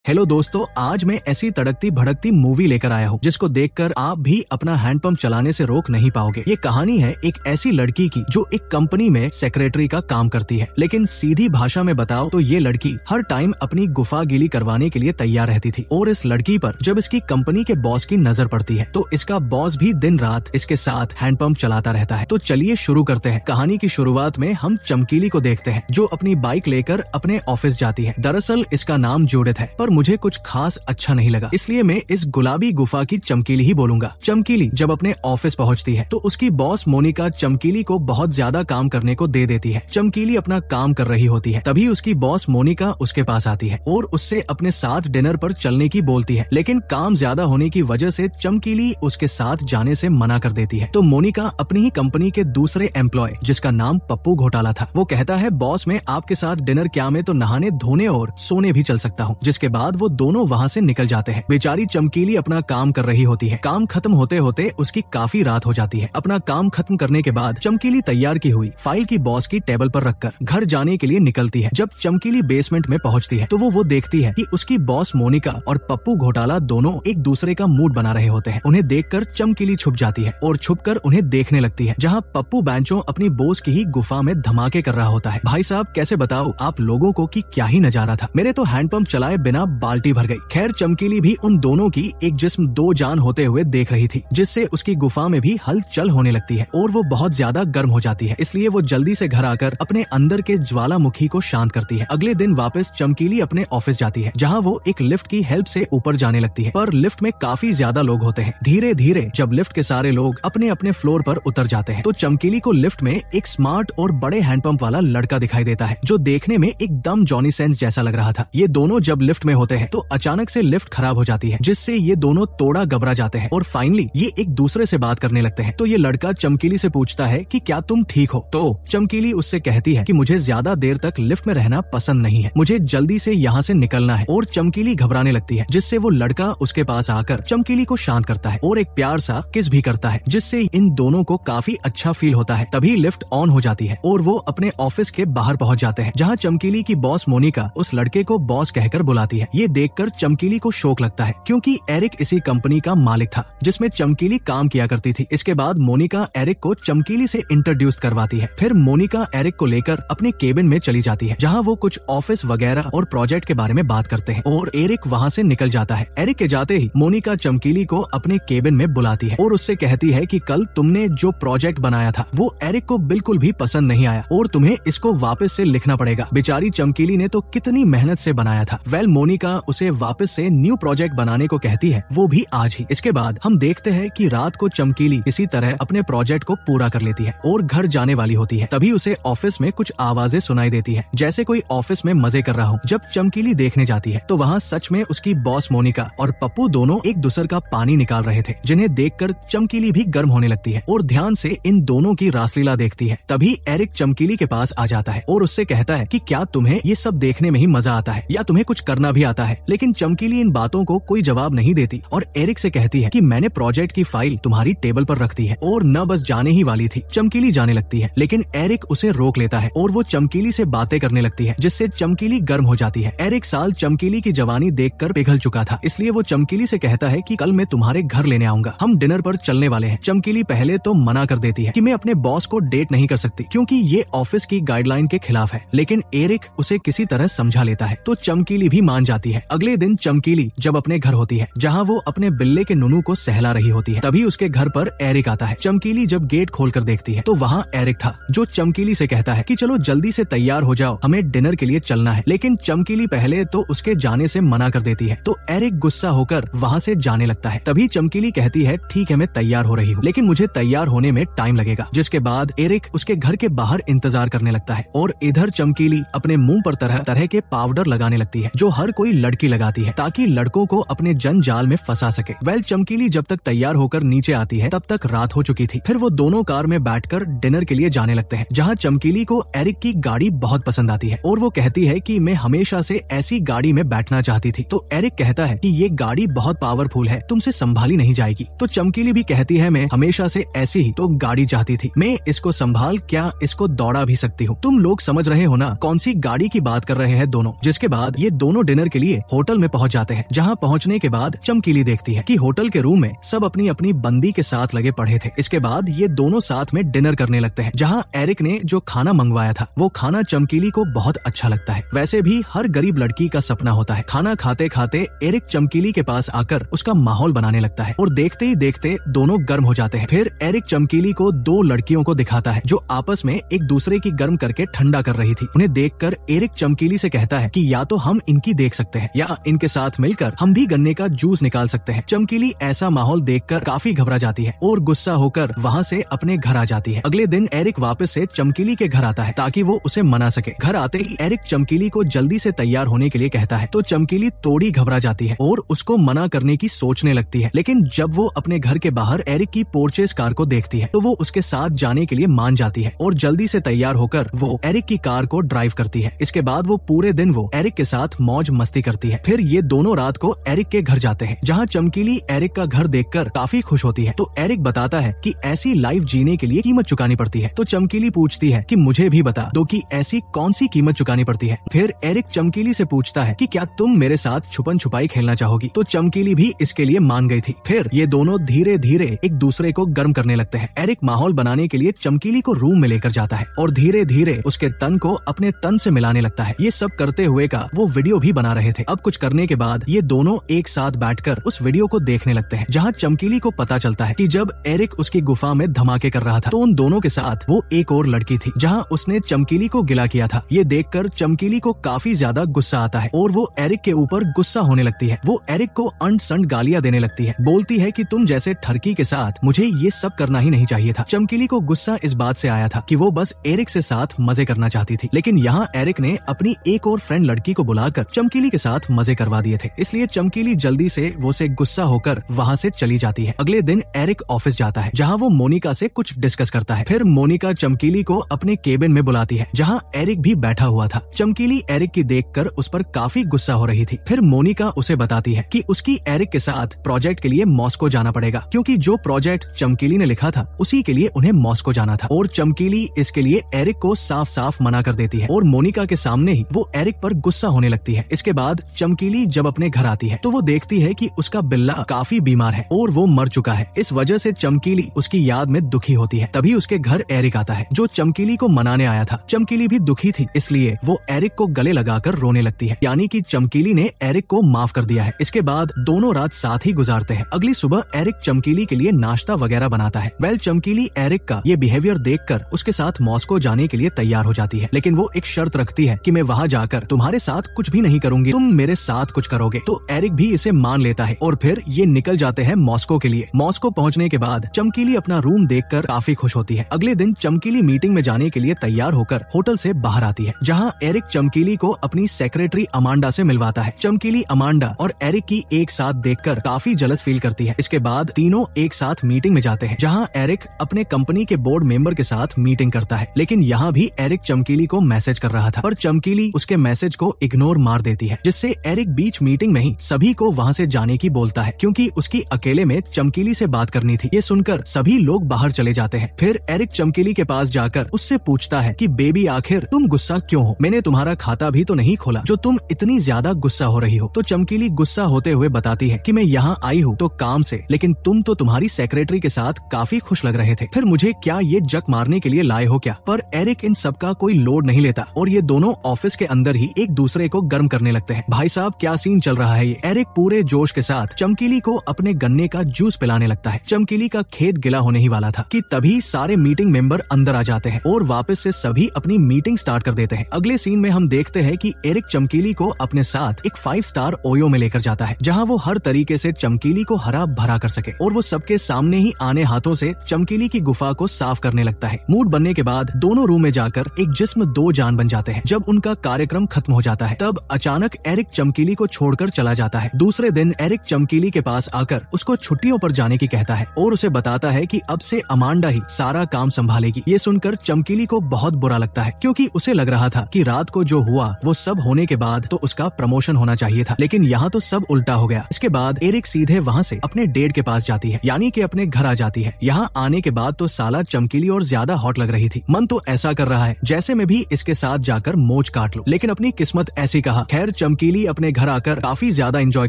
Hello दोस्तों, आज मैं ऐसी तड़कती भड़कती मूवी लेकर आया हूँ जिसको देखकर आप भी अपना हैंडपंप चलाने से रोक नहीं पाओगे। ये कहानी है एक ऐसी लड़की की जो एक कंपनी में सेक्रेटरी का काम करती है, लेकिन सीधी भाषा में बताओ तो ये लड़की हर टाइम अपनी गुफागिली करवाने के लिए तैयार रहती थी। और इस लड़की पर जब इसकी कंपनी के बॉस की नजर पड़ती है तो इसका बॉस भी दिन रात इसके साथ हैंडपंप चलाता रहता है। तो चलिए शुरू करते हैं। कहानी की शुरुआत में हम चमकीली को देखते हैं जो अपनी बाइक लेकर अपने ऑफिस जाती है। दरअसल इसका नाम जूडिथ है, पर मुझे कुछ खास अच्छा नहीं लगा, इसलिए मैं इस गुलाबी गुफा की चमकीली ही बोलूंगा। चमकीली जब अपने ऑफिस पहुंचती है तो उसकी बॉस मोनिका चमकीली को बहुत ज्यादा काम करने को दे देती है। चमकीली अपना काम कर रही होती है, तभी उसकी बॉस मोनिका उसके पास आती है और उससे अपने साथ डिनर पर चलने की बोलती है, लेकिन काम ज्यादा होने की वजह से चमकीली उसके साथ जाने से मना कर देती है। तो मोनिका अपनी ही कंपनी के दूसरे एम्प्लॉय जिसका नाम पप्पू घोटाला था, वो कहता है बॉस मैं आपके साथ डिनर क्या मैं तो नहाने धोने और सोने भी चल सकता हूँ। जिसके बाद वो दोनों वहाँ से निकल जाते हैं। बेचारी चमकीली अपना काम कर रही होती है। काम खत्म होते होते उसकी काफी रात हो जाती है। अपना काम खत्म करने के बाद चमकीली तैयार की हुई फाइल की बॉस की टेबल पर रखकर घर जाने के लिए निकलती है। जब चमकीली बेसमेंट में पहुंचती है तो वो देखती है कि उसकी बॉस मोनिका और पप्पू घोटाला दोनों एक दूसरे का मूड बना रहे होते हैं। उन्हें देखकर चमकीली छुप जाती है और छुपकर उन्हें देखने लगती है, जहाँ पप्पू बेंचो अपनी बॉस की ही गुफा में धमाके कर रहा होता है। भाई साहब कैसे बताओ आप लोगों को कि क्या ही नजारा था। मेरे तो हैंडपंप चलाए बिना बाल्टी भर गई। खैर चमकीली भी उन दोनों की एक जिस्म दो जान होते हुए देख रही थी, जिससे उसकी गुफा में भी हलचल होने लगती है और वो बहुत ज्यादा गर्म हो जाती है। इसलिए वो जल्दी से घर आकर अपने अंदर के ज्वालामुखी को शांत करती है। अगले दिन वापस चमकीली अपने ऑफिस जाती है, जहाँ वो एक लिफ्ट की हेल्प से ऊपर जाने लगती है, पर लिफ्ट में काफी ज्यादा लोग होते हैं। धीरे धीरे जब लिफ्ट के सारे लोग अपने अपने फ्लोर पर उतर जाते हैं तो चमकीली को लिफ्ट में एक स्मार्ट और बड़े हैंडपंप वाला लड़का दिखाई देता है, जो देखने में एकदम जॉनी सेंस जैसा लग रहा था। ये दोनों जब लिफ्ट में होते हैं तो अचानक से लिफ्ट खराब हो जाती है, जिससे ये दोनों थोड़ा घबरा जाते हैं और फाइनली ये एक दूसरे से बात करने लगते हैं। तो ये लड़का चमकीली से पूछता है कि क्या तुम ठीक हो? तो चमकीली उससे कहती है कि मुझे ज्यादा देर तक लिफ्ट में रहना पसंद नहीं है, मुझे जल्दी से यहाँ से निकलना है। और चमकीली घबराने लगती है, जिससे वो लड़का उसके पास आकर चमकीली को शांत करता है और एक प्यार सा किस भी करता है, जिससे इन दोनों को काफी अच्छा फील होता है। तभी लिफ्ट ऑन हो जाती है और वो अपने ऑफिस के बाहर पहुँच जाते हैं, जहाँ चमकीली की बॉस मोनिका उस लड़के को बॉस कहकर बुलाती है। ये देखकर चमकीली को शौक लगता है, क्योंकि एरिक इसी कंपनी का मालिक था जिसमें चमकीली काम किया करती थी। इसके बाद मोनिका एरिक को चमकीली से इंट्रोड्यूस करवाती है। फिर मोनिका एरिक को लेकर अपने केबिन में चली जाती है, जहाँ वो कुछ ऑफिस वगैरह और प्रोजेक्ट के बारे में बात करते हैं और एरिक वहाँ से निकल जाता है। एरिक के जाते ही मोनिका चमकीली को अपने केबिन में बुलाती है और उससे कहती है कि कल तुमने जो प्रोजेक्ट बनाया था वो एरिक को बिल्कुल भी पसंद नहीं आया और तुम्हें इसको वापस से लिखना पड़ेगा। बेचारी चमकीली ने तो कितनी मेहनत से बनाया था। मोनिका उसे वापस से न्यू प्रोजेक्ट बनाने को कहती है, वो भी आज ही। इसके बाद हम देखते हैं कि रात को चमकीली इसी तरह अपने प्रोजेक्ट को पूरा कर लेती है और घर जाने वाली होती है। तभी उसे ऑफिस में कुछ आवाजें सुनाई देती है, जैसे कोई ऑफिस में मजे कर रहा हो। जब चमकीली देखने जाती है तो वहाँ सच में उसकी बॉस मोनिका और पप्पू दोनों एक दूसरे का पानी निकाल रहे थे, जिन्हें देखकर चमकीली भी गर्म होने लगती है और ध्यान से इन दोनों की रासलीला देखती है। तभी एरिक चमकीली के पास आ जाता है और उससे कहता है कि क्या तुम्हें ये सब देखने में ही मजा आता है या तुम्हें कुछ करना भी आता है? लेकिन चमकीली इन बातों को कोई जवाब नहीं देती और एरिक से कहती है कि मैंने प्रोजेक्ट की फाइल तुम्हारी टेबल पर रख दी है और न बस जाने ही वाली थी। चमकीली जाने लगती है, लेकिन एरिक उसे रोक लेता है और वो चमकीली से बातें करने लगती है, जिससे चमकीली गर्म हो जाती है। एरिक साल चमकीली की जवानी देखकर पिघल चुका था, इसलिए वो चमकीली से कहता है कि कल मैं तुम्हारे घर लेने आऊंगा, हम डिनर पर चलने वाले हैं। चमकीली पहले तो मना कर देती है कि मैं अपने बॉस को डेट नहीं कर सकती, क्योंकि ये ऑफिस की गाइडलाइन के खिलाफ है, लेकिन एरिक उसे किसी तरह समझा लेता है तो चमकीली भी मान जाती है। अगले दिन चमकीली जब अपने घर होती है, जहाँ वो अपने बिल्ले के नुनू को सहला रही होती है, तभी उसके घर पर एरिक आता है। चमकीली जब गेट खोलकर देखती है तो वहाँ एरिक था, जो चमकीली से कहता है कि चलो जल्दी से तैयार हो जाओ, हमें डिनर के लिए चलना है। लेकिन चमकीली पहले तो उसके जाने से मना कर देती है, तो एरिक गुस्सा होकर वहाँ से जाने लगता है। तभी चमकीली कहती है ठीक है मैं तैयार हो रही हूँ, लेकिन मुझे तैयार होने में टाइम लगेगा। जिसके बाद एरिक उसके घर के बाहर इंतजार करने लगता है और इधर चमकीली अपने मुंह पर तरह तरह के पाउडर लगाने लगती है, जो हर कोई लड़की लगाती है ताकि लड़कों को अपने जंजाल में फंसा सके। चमकीली जब तक तैयार होकर नीचे आती है तब तक रात हो चुकी थी। फिर वो दोनों कार में बैठकर डिनर के लिए जाने लगते हैं, जहाँ चमकीली को एरिक की गाड़ी बहुत पसंद आती है और वो कहती है कि मैं हमेशा से ऐसी गाड़ी में बैठना चाहती थी। तो एरिक कहता है कि ये गाड़ी बहुत पावरफुल है, तुमसे संभाली नहीं जाएगी। तो चमकीली भी कहती है मैं हमेशा से ऐसी ही तो गाड़ी चाहती थी, मैं इसको संभाल क्या इसको दौड़ा भी सकती हूँ। तुम लोग समझ रहे हो ना कौन सी गाड़ी की बात कर रहे हैं दोनों। जिसके बाद ये दोनों डिनर के के लिए होटल में पहुंच जाते हैं। जहां पहुंचने के बाद चमकीली देखती है कि होटल के रूम में सब अपनी अपनी बंदी के साथ लगे पड़े थे। इसके बाद ये दोनों साथ में डिनर करने लगते हैं, जहां एरिक ने जो खाना मंगवाया था वो खाना चमकीली को बहुत अच्छा लगता है। वैसे भी हर गरीब लड़की का सपना होता है। खाना खाते खाते एरिक चमकीली के पास आकर उसका माहौल बनाने लगता है और देखते ही देखते दोनों गर्म हो जाते हैं। फिर एरिक चमकीली को दो लड़कियों को दिखाता है जो आपस में एक दूसरे की गर्म करके ठंडा कर रही थी। उन्हें देखकर एरिक चमकीली से कहता है कि या तो हम इनकी देख सकते हैं या इनके साथ मिलकर हम भी गन्ने का जूस निकाल सकते हैं। चमकीली ऐसा माहौल देखकर काफी घबरा जाती है और गुस्सा होकर वहाँ से अपने घर आ जाती है। अगले दिन एरिक वापस से चमकीली के घर आता है ताकि वो उसे मना सके। घर आते ही एरिक चमकीली को जल्दी से तैयार होने के लिए कहता है तो चमकीली थोड़ी घबरा जाती है और उसको मना करने की सोचने लगती है। लेकिन जब वो अपने घर के बाहर एरिक की पोर्चेस कार को देखती है तो वो उसके साथ जाने के लिए मान जाती है और जल्दी से तैयार होकर वो एरिक की कार को ड्राइव करती है। इसके बाद वो पूरे दिन वो एरिक के साथ मौज मस्ती करती है। फिर ये दोनों रात को एरिक के घर जाते हैं, जहाँ चमकीली एरिक का घर देखकर काफी खुश होती है। तो एरिक बताता है कि ऐसी लाइफ जीने के लिए कीमत चुकानी पड़ती है। तो चमकीली पूछती है कि मुझे भी बता दो कि ऐसी कौन सी कीमत चुकानी पड़ती है। फिर एरिक चमकीली से पूछता है कि क्या तुम मेरे साथ छुपन छुपाई खेलना चाहोगी। तो चमकीली भी इसके लिए मान गई थी। फिर ये दोनों धीरे धीरे एक दूसरे को गर्म करने लगते हैं। एरिक माहौल बनाने के लिए चमकीली को रूम में लेकर जाता है और धीरे धीरे उसके तन को अपने तन से मिलाने लगता है। ये सब करते हुए का वो वीडियो भी बना रहे थे। अब कुछ करने के बाद ये दोनों एक साथ बैठकर उस वीडियो को देखने लगते हैं, जहाँ चमकीली को पता चलता है कि जब एरिक उसकी गुफा में धमाके कर रहा था तो उन दोनों के साथ वो एक और लड़की थी, जहाँ उसने चमकीली को गिला किया था। ये देखकर चमकीली को काफी ज्यादा गुस्सा आता है और वो एरिक के ऊपर गुस्सा होने लगती है। वो एरिक को अंट संट गालियां देने लगती है, बोलती है कि तुम जैसे ठरकी के साथ मुझे ये सब करना ही नहीं चाहिए था। चमकीली को गुस्सा इस बात से आया था कि वो बस एरिक से साथ मजे करना चाहती थी, लेकिन यहाँ एरिक ने अपनी एक और फ्रेंड लड़की को बुलाकर चमकीली के साथ मजे करवा दिए थे। इसलिए चमकीली जल्दी से वो से गुस्सा होकर वहाँ से चली जाती है। अगले दिन एरिक ऑफिस जाता है, जहाँ वो मोनिका से कुछ डिस्कस करता है। फिर मोनिका चमकीली को अपने केबिन में बुलाती है, जहाँ एरिक भी बैठा हुआ था। चमकीली एरिक की देखकर उस पर काफी गुस्सा हो रही थी। फिर मोनिका उसे बताती है कि उसकी एरिक के साथ प्रोजेक्ट के लिए मॉस्को जाना पड़ेगा, क्योंकि जो प्रोजेक्ट चमकीली ने लिखा था उसी के लिए उन्हें मॉस्को जाना था। और चमकीली इसके लिए एरिक को साफ साफ मना कर देती है और मोनिका के सामने ही वो एरिक पर गुस्सा होने लगती है। इसके बाद चमकीली जब अपने घर आती है तो वो देखती है कि उसका बिल्ला काफी बीमार है और वो मर चुका है। इस वजह से चमकीली उसकी याद में दुखी होती है। तभी उसके घर एरिक आता है, जो चमकीली को मनाने आया था। चमकीली भी दुखी थी, इसलिए वो एरिक को गले लगाकर रोने लगती है, यानी कि चमकीली ने एरिक को माफ कर दिया है। इसके बाद दोनों रात साथ ही गुजारते हैं। अगली सुबह एरिक चमकीली के लिए नाश्ता वगैरह बनाता है। चमकीली एरिक का ये बिहेवियर देखकर उसके साथ मॉस्को जाने के लिए तैयार हो जाती है, लेकिन वो एक शर्त रखती है कि मैं वहाँ जाकर तुम्हारे साथ कुछ भी नहीं करूंगी, तुम मेरे साथ कुछ करोगे। तो एरिक भी इसे मान लेता है और फिर ये निकल जाते हैं मॉस्को के लिए। मॉस्को पहुँचने के बाद चमकीली अपना रूम देखकर काफी खुश होती है। अगले दिन चमकीली मीटिंग में जाने के लिए तैयार होकर होटल से बाहर आती है, जहाँ एरिक चमकीली को अपनी सेक्रेटरी अमांडा से मिलवाता है। चमकीली अमांडा और एरिक की एक साथ देखकर काफी जलस फील करती है। इसके बाद तीनों एक साथ मीटिंग में जाते हैं, जहाँ एरिक अपने कंपनी के बोर्ड मेंबर के साथ मीटिंग करता है। लेकिन यहाँ भी एरिक चमकीली को मैसेज कर रहा था, पर चमकीली उसके मैसेज को इग्नोर मार देती है, जिससे एरिक बीच मीटिंग में ही सभी को वहाँ से जाने की बोलता है, क्योंकि उसकी अकेले में चमकीली से बात करनी थी। ये सुनकर सभी लोग बाहर चले जाते हैं। फिर एरिक चमकीली के पास जाकर उससे पूछता है कि बेबी आखिर तुम गुस्सा क्यों हो? मैंने तुम्हारा खाता भी तो नहीं खोला जो तुम इतनी ज्यादा गुस्सा हो रही हो। तो चमकीली गुस्सा होते हुए बताती है कि मैं यहाँ आई हूँ तो काम से, लेकिन तुम तो तुम्हारी सेक्रेटरी के साथ काफी खुश लग रहे थे, फिर मुझे क्या ये जक मारने के लिए लाए हो क्या? पर एरिक इन सब का कोई लोड नहीं लेता और ये दोनों ऑफिस के अंदर ही एक दूसरे को गर्म करने लगते हैं। भाई साहब क्या सीन चल रहा है ये? एरिक पूरे जोश के साथ चमकीली को अपने गन्ने का जूस पिलाने लगता है। चमकीली का खेत गिला होने ही वाला था कि तभी सारे मीटिंग मेंबर अंदर आ जाते हैं और वापस से सभी अपनी मीटिंग स्टार्ट कर देते हैं। अगले सीन में हम देखते हैं कि एरिक चमकीली को अपने साथ एक 5 स्टार ओयो में लेकर जाता है, जहाँ वो हर तरीके से चमकीली को हरा भरा कर सके और वो सबके सामने ही आने हाथों से चमकीली की गुफा को साफ करने लगता है। मूड बनने के बाद दोनों रूम में जाकर एक जिस्म दो जान बन जाते हैं। जब उनका कार्यक्रम खत्म हो जाता है तब अचानक एरिक चमकीली को छोड़कर चला जाता है। दूसरे दिन एरिक चमकीली के पास आकर उसको छुट्टियों पर जाने की कहता है और उसे बताता है कि अब से अमांडा ही सारा काम संभालेगी। ये सुनकर चमकीली को बहुत बुरा लगता है, क्योंकि उसे लग रहा था कि रात को जो हुआ वो सब होने के बाद तो उसका प्रमोशन होना चाहिए था, लेकिन यहाँ तो सब उल्टा हो गया। इसके बाद एरिक सीधे वहाँ से अपने डेट के पास जाती है, यानी कि अपने घर आ जाती है। यहाँ आने के बाद तो साला चमकीली और ज्यादा हॉट लग रही थी। मन तो ऐसा कर रहा है जैसे मैं भी इसके साथ जाकर मोच काट लूं, लेकिन अपनी किस्मत ऐसी कहा। खैर चमकीली अपने घर आकर काफी ज्यादा एंजॉय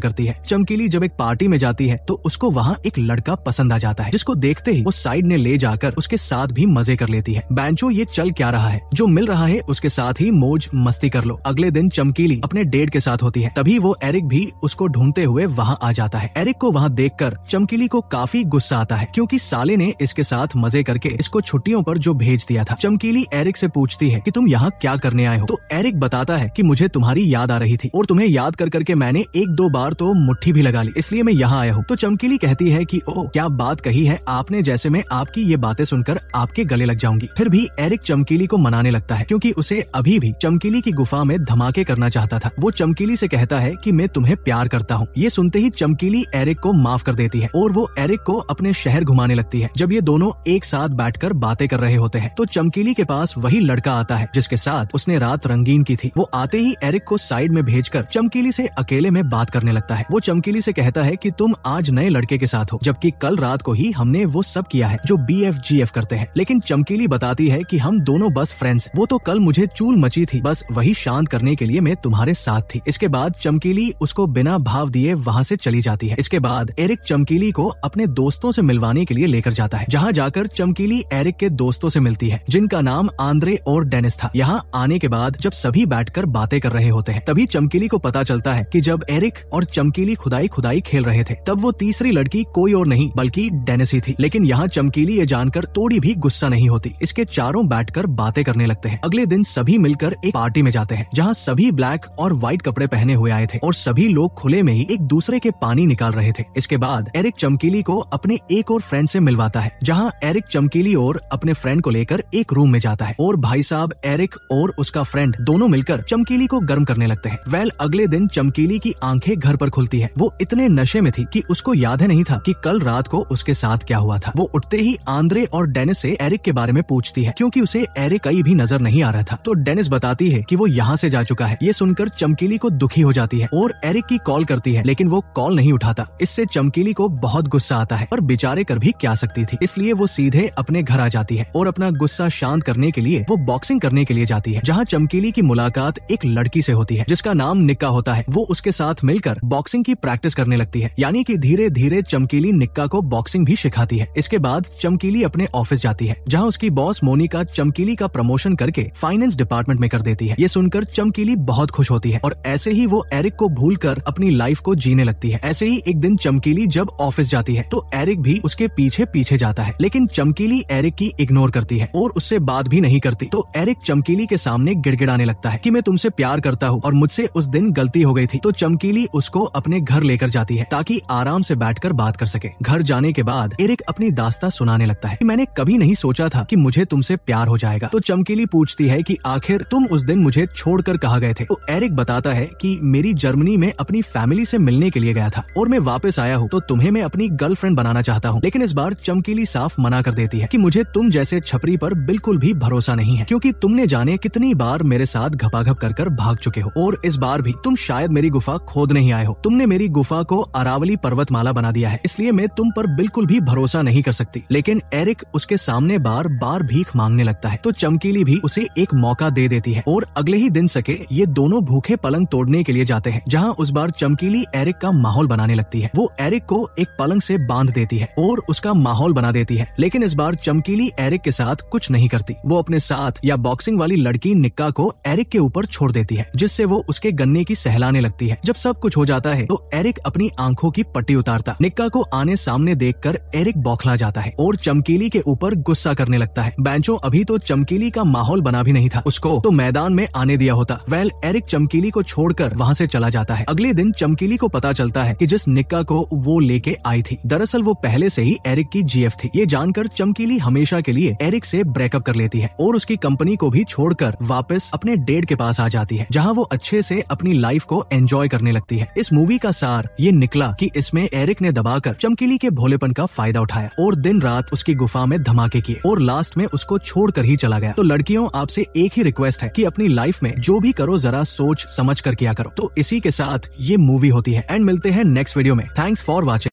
करती है। चमकीली जब एक पार्टी में जाती है तो उसको वहाँ एक लड़का पसंद आ जाता है, जिसको देखते ही वो साइड ने ले जाकर उसके साथ भी मजे कर लेती है। बैंचो ये चल क्या रहा है, जो मिल रहा है उसके साथ ही मौज मस्ती कर लो। अगले दिन चमकीली अपने डेट के साथ होती है, तभी वो एरिक भी उसको ढूंढते हुए वहाँ आ जाता है। एरिक को वहाँ देखकर चमकीली को काफी गुस्सा आता है, क्योंकि साले ने इसके साथ मजे करके इसको छुट्टियों पर जो भेज दिया था। चमकीली एरिक से पूछती है कि तुम यहाँ क्या करने आए हो, तो एरिक बताता है कि मुझे तुम्हारी याद आ रही थी और तुम्हें याद कर करके मैंने एक दो बार तो मुट्ठी भी लगा ली, इसलिए मैं यहाँ आया हूँ। तो चमकीली कहती है कि ओह क्या बात कही है आपने, जैसे मैं आपकी ये बातें सुनकर आपके गले लग जाऊंगी। फिर भी एरिक चमकीली को मनाने लगता है, क्योंकि उसे अभी भी चमकीली की गुफा में धमाके करना चाहता था। वो चमकीली से कहता है कि मैं तुम्हें प्यार करता हूँ। ये सुनते ही चमकीली एरिक को माफ कर देती है और वो एरिक को अपने शहर घुमाने लगती है। जब ये दोनों एक साथ बैठकर बातें कर रहे होते हैं तो चमकीली के पास वही लड़का आता है जिसके साथ उसने रात रंगीन की थी। वो आते ही एरिक को साइड में भेजकर चमकीली से अकेले में बात करने लगता है। वो चमकीली से कहता है कि तुम आज नए लड़के के साथ हो, जबकि कल रात को ही हमने वो सब किया है जो BFGF करते हैं। लेकिन चमकीली बताती है कि हम दोनों बस फ्रेंड्स, वो तो कल मुझे चूल मची थी, बस वही शांत करने के लिए मैं तुम्हारे साथ थी। इसके बाद चमकीली उसको बिना भाव दिए वहाँ से चली जाती है। इसके बाद एरिक चमकीली को अपने दोस्तों से मिलवाने के लिए लेकर जाता है, जहाँ जाकर चमकीली एरिक के दोस्तों से मिलती है, जिनका नाम आंद्रे और डेनिस था। यहाँ आने के बाद जब सभी बैठकर बातें कर रहे होते हैं, तभी चमकीली को पता चलता है कि जब एरिक और चमकीली खुदाई खुदाई खेल रहे थे, तब वो तीसरी लड़की कोई और नहीं बल्कि डेनिस ही थी। लेकिन यहाँ चमकीली ये जानकर थोड़ी भी गुस्सा नहीं होती। इसके चारों बैठकर बातें करने लगते हैं। अगले दिन सभी मिलकर एक पार्टी में जाते हैं, जहाँ सभी ब्लैक और व्हाइट कपड़े पहने हुए आए थे और सभी लोग खुले में ही एक दूसरे के पानी निकाल रहे थे। इसके बाद एरिक चमकीली को अपने एक और फ्रेंड से मिलवाता है, जहाँ एरिक चमकीली और अपने फ्रेंड को लेकर एक रूम में जाता है और भाई साहब एरिक और उसका फ्रेंड दोनों मिलकर चमकीली को गर्म करने लगते हैं। अगले दिन चमकीली की आंखें घर पर खुलती है। वो इतने नशे में थी कि उसको याद ही नहीं था कि कल रात को उसके साथ क्या हुआ था। वो उठते ही आंद्रे और डेनिस से एरिक के बारे में पूछती है, क्योंकि उसे एरिक कहीं भी नजर नहीं आ रहा था। तो डेनिस बताती है कि वो यहाँ से जा चुका है। ये सुनकर चमकीली को दुखी हो जाती है और एरिक की कॉल करती है, लेकिन वो कॉल नहीं उठाता। इससे चमकीली को बहुत गुस्सा आता है, पर बेचारे कर भी क्या सकती थी, इसलिए वो सीधे अपने घर आ जाती है और अपना गुस्सा शांत करने के लिए वो बॉक्सिंग करने के लिए जाती है, जहाँ चमकीली की मुलाकात एक लड़की से होती है जिसका नाम निक्का होता है। वो उसके साथ मिलकर बॉक्सिंग की प्रैक्टिस करने लगती है, यानी कि धीरे धीरे चमकीली निक्का को बॉक्सिंग भी सिखाती है। इसके बाद चमकीली अपने ऑफिस जाती है, जहाँ उसकी बॉस मोनिका चमकीली का प्रमोशन करके फाइनेंस डिपार्टमेंट में कर देती है। ये सुनकर चमकीली बहुत खुश होती है और ऐसे ही वो एरिक को भूलकर अपनी लाइफ को जीने लगती है। ऐसे ही एक दिन चमकीली जब ऑफिस जाती है तो एरिक भी उसके पीछे पीछे जाता है, लेकिन चमकीली एरिक की इग्नोर करती है और उससे बात भी नहीं करती। तो एरिक चमकीली के सामने गिड़गिड़ाने लगता है कि मैं तुमसे प्यार करता हूँ और मुझसे उस दिन गलती हो गई थी। तो चमकीली उसको अपने घर लेकर जाती है ताकि आराम से बैठकर बात कर सके। घर जाने के बाद एरिक अपनी दास्तां सुनाने लगता है कि मैंने कभी नहीं सोचा था कि मुझे तुमसे प्यार हो जाएगा। तो चमकीली पूछती है कि आखिर तुम उस दिन मुझे छोड़कर कहाँ गए थे। तो एरिक बताता है कि मेरी जर्मनी में अपनी फैमिली से मिलने के लिए गया था और मैं वापस आया हूँ, तो तुम्हें मैं अपनी गर्लफ्रेंड बनाना चाहता हूँ। लेकिन इस बार चमकीली साफ मना कर देती है कि मुझे तुम जैसे छपरी पर बिल्कुल भी भरोसा नहीं है, क्योंकि तुमने जाने कितनी बार मेरे साथ घपाघप कर भाग चुके हो और इस बार भी तुम शायद मेरी गुफा खोद नहीं आए हो। तुमने मेरी गुफा को अरावली पर्वतमाला बना दिया है, इसलिए मैं तुम पर बिल्कुल भी भरोसा नहीं कर सकती। लेकिन एरिक उसके सामने बार बार भीख मांगने लगता है, तो चमकीली भी उसे एक मौका दे देती है और अगले ही दिन सके ये दोनों भूखे पलंग तोड़ने के लिए जाते हैं, जहाँ उस बार चमकीली एरिक का माहौल बनाने लगती है। वो एरिक को एक पलंग से बांध देती है और उसका माहौल बना देती है, लेकिन इस बार चमकीली एरिक के साथ कुछ नहीं करती। वो अपने साथ या बॉक्सिंग वाली लड़की निक्का को एरिक के ऊपर छोड़ देती है, जिससे वो उसके गन्ने की सहलाने लगती है। जब सब कुछ हो जाता है तो एरिक अपनी आंखों की पट्टी उतारता। निक्का को आने सामने देखकर एरिक बौखला जाता है और चमकीली के ऊपर गुस्सा करने लगता है। बेंचो अभी तो चमकीली का माहौल बना भी नहीं था, उसको तो मैदान में आने दिया होता। एरिक चमकीली को छोड़कर वहाँ से चला जाता है। अगले दिन चमकीली को पता चलता है कि जिस निक्का को वो लेके आई थी, दरअसल वो पहले से ही एरिक की GF थी। ये जानकर चमकीली हमेशा के लिए एरिक से ब्रेकअप कर लेती है और उसकी कंपनी को भी छोड़कर वापस अपने डेड के पास आ जाती है, जहाँ वो अच्छे से अपनी लाइफ को एंजॉय करने लगती है। इस मूवी का सार ये निकला कि इसमें एरिक ने दबाकर चमकीली के भोलेपन का फायदा उठाया और दिन रात उसकी गुफा में धमाके किए और लास्ट में उसको छोड़कर ही चला गया। तो लड़कियों, आपसे एक ही रिक्वेस्ट है कि अपनी लाइफ में जो भी करो जरा सोच समझ कर किया करो। तो इसी के साथ ये मूवी होती है एंड मिलते हैं नेक्स्ट वीडियो में। Thanks for watching.